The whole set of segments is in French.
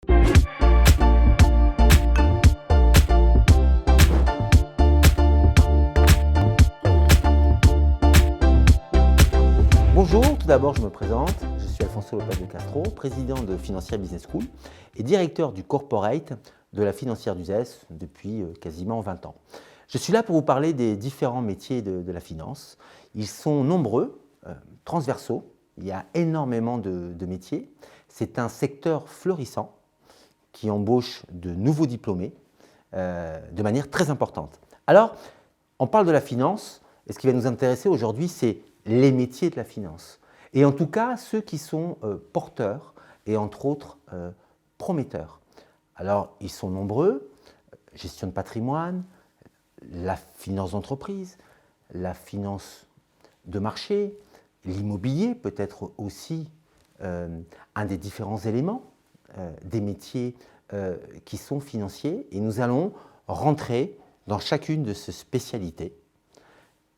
Bonjour, tout d'abord je me présente, je suis Alfonso Lopez de Castro, président de Financière Business School et directeur du corporate de la Financière d'Uzès depuis quasiment 20 ans. Je suis là pour vous parler des différents métiers de la finance. Ils sont nombreux, transversaux, il y a énormément de métiers. C'est un secteur florissant qui embauche de nouveaux diplômés de manière très importante. Alors, on parle de la finance et ce qui va nous intéresser aujourd'hui, c'est les métiers de la finance. Et en tout cas, ceux qui sont porteurs et entre autres prometteurs. Alors, ils sont nombreux, gestion de patrimoine, la finance d'entreprise, la finance de marché, l'immobilier peut être aussi un des différents éléments des métiers qui sont financiers. Et nous allons rentrer dans chacune de ces spécialités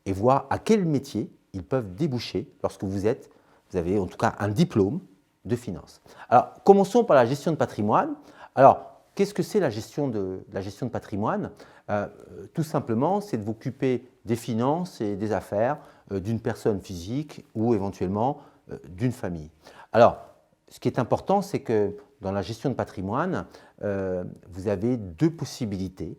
et voir à quel métier ils peuvent déboucher lorsque vous avez en tout cas un diplôme de finance. Alors, commençons par la gestion de patrimoine. Alors, qu'est-ce que c'est la gestion de patrimoine? Tout simplement, c'est de vous occuper des finances et des affaires d'une personne physique ou éventuellement d'une famille. Alors, ce qui est important, c'est que dans la gestion de patrimoine, vous avez deux possibilités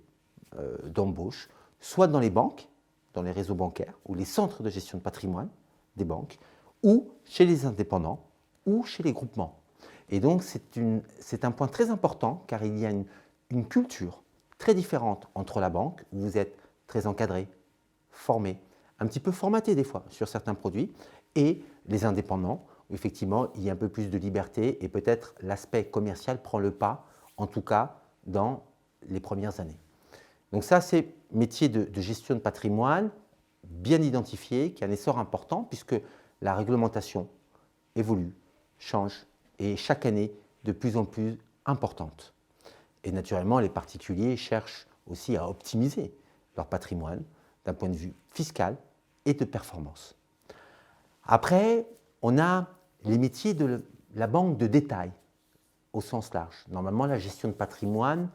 d'embauche, soit dans les banques, dans les réseaux bancaires ou les centres de gestion de patrimoine des banques, ou chez les indépendants ou chez les groupements. Et donc c'est un point très important car il y a une culture très différente entre la banque, où vous êtes très encadré, formé, un petit peu formaté des fois sur certains produits, et les indépendants, où effectivement il y a un peu plus de liberté et peut-être l'aspect commercial prend le pas, en tout cas dans les premières années. Donc ça, c'est métier de gestion de patrimoine bien identifié, qui a un essor important puisque la réglementation évolue, change et chaque année de plus en plus importante. Et naturellement, les particuliers cherchent aussi à optimiser leur patrimoine d'un point de vue fiscal et de performance. Après, on a les métiers de la banque de détail au sens large. Normalement, la gestion de patrimoine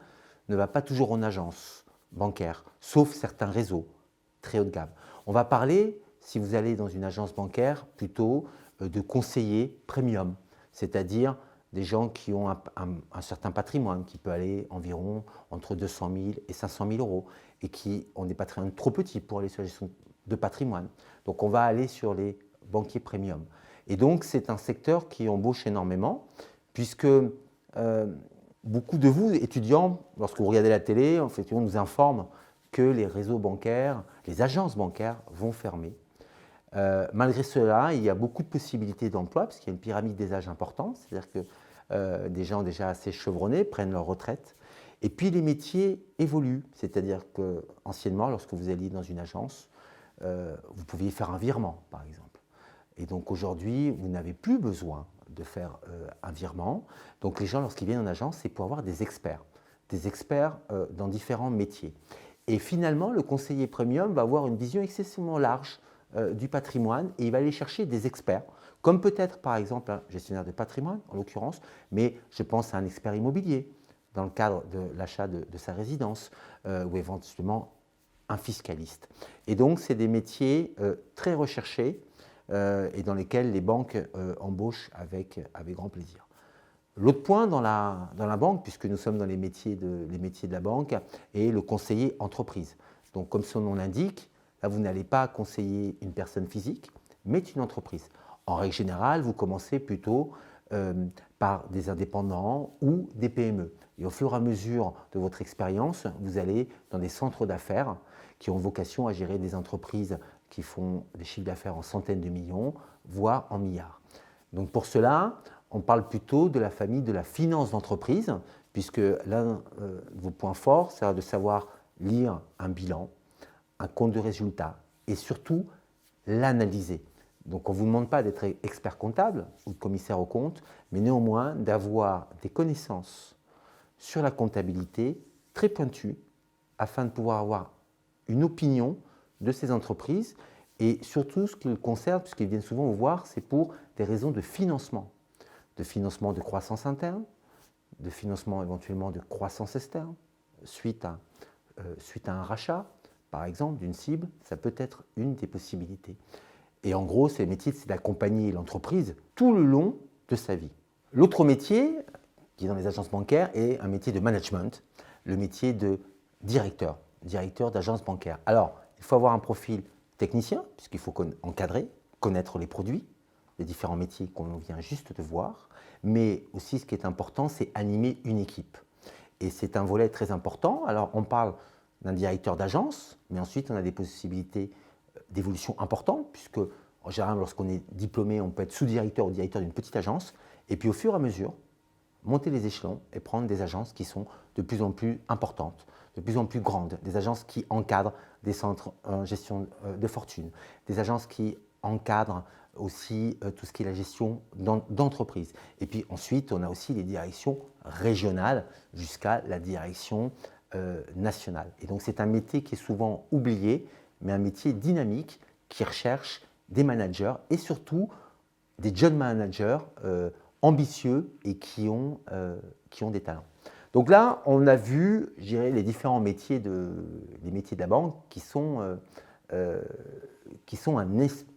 ne va pas toujours en agence bancaire, sauf certains réseaux très haut de gamme. On va parler, si vous allez dans une agence bancaire, plutôt de conseillers premium, c'est-à-dire des gens qui ont un certain patrimoine qui peut aller environ entre 200 000 et 500 000 euros et qui ont des patrimoines trop petits pour aller sur la gestion de patrimoine. Donc on va aller sur les banquiers premium. Et donc c'est un secteur qui embauche énormément puisque beaucoup de vous, étudiants, lorsque vous regardez la télé, effectivement, nous informent que les réseaux bancaires, les agences bancaires vont fermer. Malgré cela, il y a beaucoup de possibilités d'emploi parce qu'il y a une pyramide des âges importante, c'est-à-dire que des gens déjà assez chevronnés prennent leur retraite. Et puis les métiers évoluent, c'est-à-dire qu'anciennement, lorsque vous alliez dans une agence, vous pouviez faire un virement, par exemple. Et donc aujourd'hui, vous n'avez plus besoin de faire un virement. Donc les gens, lorsqu'ils viennent en agence, c'est pour avoir des experts dans différents métiers. Et finalement, le conseiller premium va avoir une vision excessivement large du patrimoine et il va aller chercher des experts, comme peut-être par exemple un gestionnaire de patrimoine en l'occurrence, mais je pense à un expert immobilier dans le cadre de l'achat de sa résidence ou éventuellement un fiscaliste. Et donc, c'est des métiers très recherchés et dans lesquels les banques embauchent avec grand plaisir. L'autre point dans la banque, puisque nous sommes dans les métiers de la banque, est le conseiller entreprise. Donc, comme son nom l'indique, là, vous n'allez pas conseiller une personne physique, mais une entreprise. En règle générale, vous commencez plutôt par des indépendants ou des PME. Et au fur et à mesure de votre expérience, vous allez dans des centres d'affaires qui ont vocation à gérer des entreprises qui font des chiffres d'affaires en centaines de millions, voire en milliards. Donc pour cela, on parle plutôt de la famille de la finance d'entreprise, puisque l'un de vos points forts, c'est de savoir lire un bilan, un compte de résultat, et surtout l'analyser. Donc on ne vous demande pas d'être expert comptable ou commissaire aux comptes, mais néanmoins d'avoir des connaissances sur la comptabilité très pointues, afin de pouvoir avoir une opinion de ces entreprises, et surtout ce qu'ils concernent, puisqu'ils viennent souvent vous voir, c'est pour des raisons de financement croissance interne, de financement éventuellement de croissance externe, suite à un rachat, par exemple, d'une cible, ça peut être une des possibilités. Et en gros, ce métier, c'est d'accompagner l'entreprise tout le long de sa vie. L'autre métier, qui est dans les agences bancaires, est un métier de management, le métier de directeur d'agence bancaire. Alors, il faut avoir un profil technicien, puisqu'il faut encadrer, connaître les produits, les différents métiers qu'on vient juste de voir, mais aussi ce qui est important, c'est animer une équipe. Et c'est un volet très important. Alors, on parle d'un directeur d'agence, mais ensuite, on a des possibilités d'évolution importantes, puisque, en général, lorsqu'on est diplômé, on peut être sous-directeur ou directeur d'une petite agence, et puis au fur et à mesure, monter les échelons et prendre des agences qui sont de plus en plus importantes, de plus en plus grandes, des agences qui encadrent des centres en gestion de fortune, des agences qui encadrent aussi tout ce qui est la gestion d'entreprise. Et puis ensuite, on a aussi les directions régionales jusqu'à la direction nationale. Et donc c'est un métier qui est souvent oublié, mais un métier dynamique qui recherche des managers et surtout des jeune managers ambitieux et qui ont des talents. Donc là, on a vu, je dirais, les différents métiers de la banque qui sont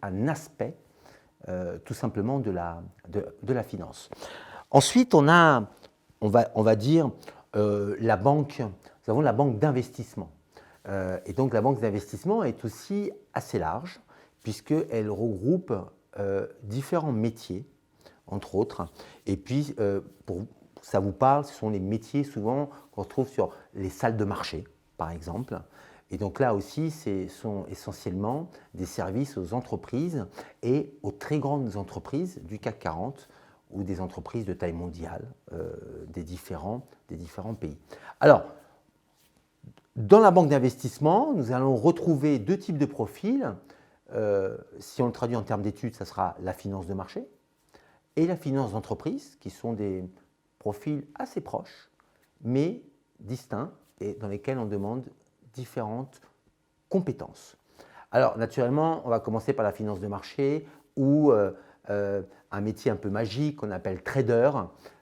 un aspect tout simplement de la finance. Ensuite, on va dire la banque, nous avons la banque d'investissement. Et donc la banque d'investissement est aussi assez large puisqu'elle regroupe différents métiers, entre autres. Et puis, pour ça vous parle, ce sont les métiers souvent qu'on retrouve sur les salles de marché, par exemple. Et donc là aussi, ce sont essentiellement des services aux entreprises et aux très grandes entreprises du CAC 40 ou des entreprises de taille mondiale des différents pays. Alors, dans la banque d'investissement, nous allons retrouver deux types de profils. Si on le traduit en termes d'études, ça sera la finance de marché et la finance d'entreprise, qui sont des profils assez proches, mais distincts et dans lesquels on demande différentes compétences. Alors, naturellement, on va commencer par la finance de marché ou un métier un peu magique qu'on appelle trader,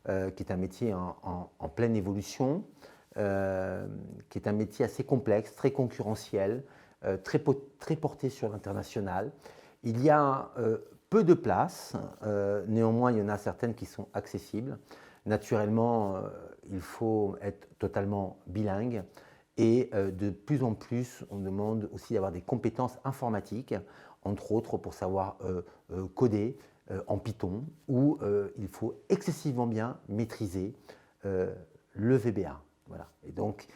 qui est un métier en pleine évolution, qui est un métier assez complexe, très concurrentiel, très porté sur l'international. Il y a peu de places, néanmoins, il y en a certaines qui sont accessibles. Naturellement, il faut être totalement bilingue et de plus en plus, on demande aussi d'avoir des compétences informatiques, entre autres pour savoir coder en Python, ou il faut excessivement bien maîtriser le VBA. Voilà. Et donc,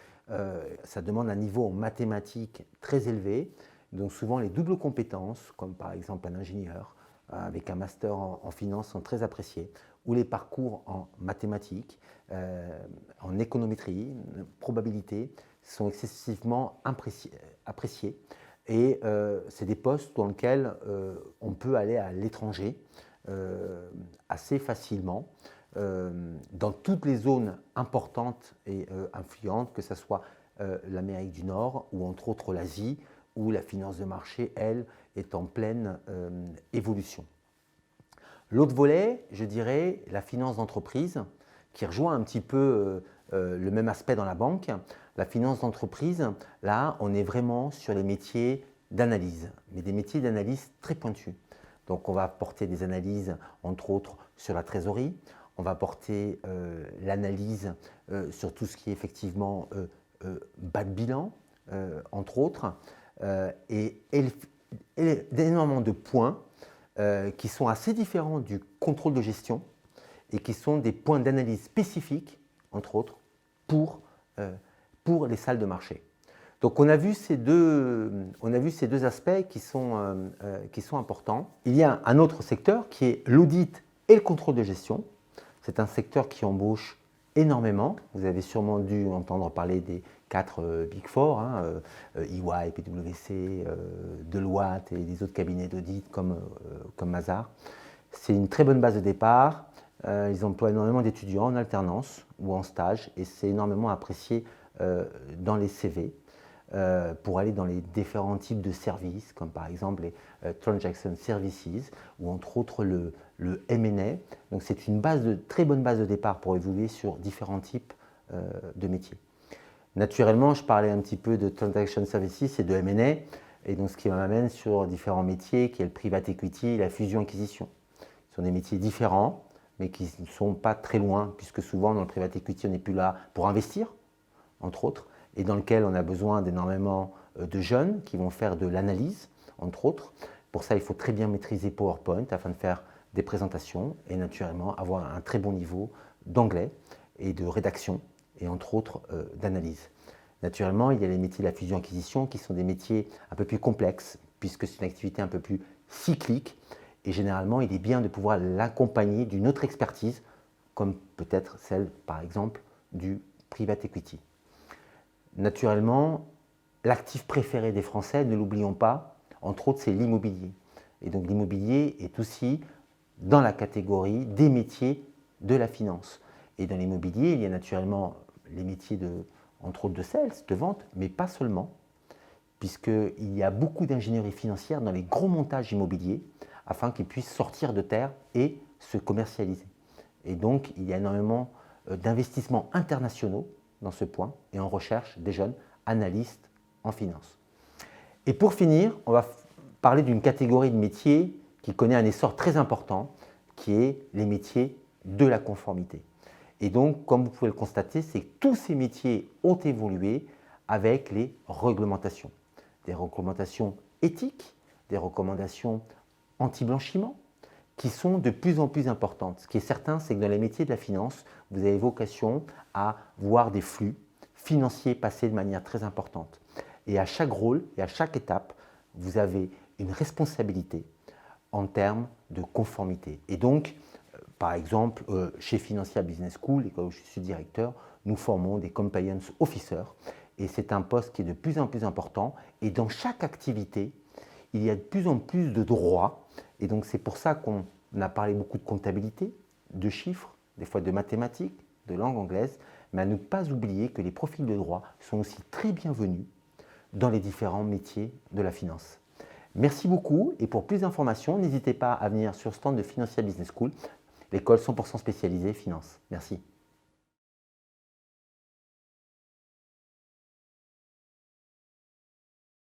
ça demande un niveau en mathématiques très élevé. Donc souvent, les doubles compétences, comme par exemple un ingénieur avec un master en finance, sont très appréciés, ou les parcours en mathématiques, en économétrie, probabilité, sont excessivement appréciés. Et c'est des postes dans lesquels on peut aller à l'étranger assez facilement, dans toutes les zones importantes et influentes, que ce soit l'Amérique du Nord ou entre autres l'Asie, où la finance de marché, elle, est en pleine évolution. L'autre volet, je dirais, la finance d'entreprise, qui rejoint un petit peu le même aspect dans la banque. La finance d'entreprise, là, on est vraiment sur les métiers d'analyse, mais des métiers d'analyse très pointus. Donc, on va porter des analyses, entre autres, sur la trésorerie. On va porter l'analyse sur tout ce qui est effectivement bas de bilan, entre autres, et énormément de points qui sont assez différents du contrôle de gestion et qui sont des points d'analyse spécifiques, entre autres, pour les salles de marché. Donc on a vu ces deux aspects qui sont importants. Il y a un autre secteur qui est l'audit et le contrôle de gestion. C'est un secteur qui embauche énormément. Vous avez sûrement dû entendre parler des 4 Big Four, EY, PwC, Deloitte et les autres cabinets d'audit comme Mazars. C'est une très bonne base de départ. Ils emploient énormément d'étudiants en alternance ou en stage et c'est énormément apprécié dans les CV. pour aller dans les différents types de services, comme par exemple les Transaction Services, ou entre autres le M&A. Donc c'est une très bonne base de départ pour évoluer sur différents types de métiers. Naturellement, je parlais un petit peu de Transaction Services et de M&A, et donc ce qui m'amène sur différents métiers, qui est le Private Equity et la fusion-acquisition. Ce sont des métiers différents, mais qui ne sont pas très loin, puisque souvent dans le Private Equity, on n'est plus là pour investir, entre autres, et dans lequel on a besoin d'énormément de jeunes qui vont faire de l'analyse, entre autres. Pour ça, il faut très bien maîtriser PowerPoint afin de faire des présentations et naturellement avoir un très bon niveau d'anglais et de rédaction et entre autres d'analyse. Naturellement, il y a les métiers de la fusion-acquisition qui sont des métiers un peu plus complexes puisque c'est une activité un peu plus cyclique et généralement, il est bien de pouvoir l'accompagner d'une autre expertise comme peut-être celle, par exemple, du private equity. Naturellement, l'actif préféré des Français, ne l'oublions pas, entre autres, c'est l'immobilier. Et donc l'immobilier est aussi dans la catégorie des métiers de la finance. Et dans l'immobilier, il y a naturellement les métiers entre autres de sales, de vente, mais pas seulement, puisqu'il y a beaucoup d'ingénierie financière dans les gros montages immobiliers afin qu'ils puissent sortir de terre et se commercialiser. Et donc, il y a énormément d'investissements internationaux dans ce point et on recherche des jeunes analystes en finance. Et pour finir, on va parler d'une catégorie de métiers qui connaît un essor très important, qui est les métiers de la conformité. Et donc, comme vous pouvez le constater, c'est que tous ces métiers ont évolué avec les réglementations. Des recommandations éthiques, des recommandations anti-blanchiment, qui sont de plus en plus importantes. Ce qui est certain, c'est que dans les métiers de la finance, vous avez vocation à voir des flux financiers passer de manière très importante. Et à chaque rôle et à chaque étape, vous avez une responsabilité en termes de conformité. Et donc, par exemple, chez Financière Business School, et où je suis directeur, nous formons des compliance officers. Et c'est un poste qui est de plus en plus important. Et dans chaque activité, il y a de plus en plus de droits. Et donc, c'est pour ça qu'on a parlé beaucoup de comptabilité, de chiffres, des fois de mathématiques, de langue anglaise, mais à ne pas oublier que les profils de droit sont aussi très bienvenus dans les différents métiers de la finance. Merci beaucoup et pour plus d'informations, n'hésitez pas à venir sur le stand de Financière Business School, l'école 100% spécialisée finance. Merci.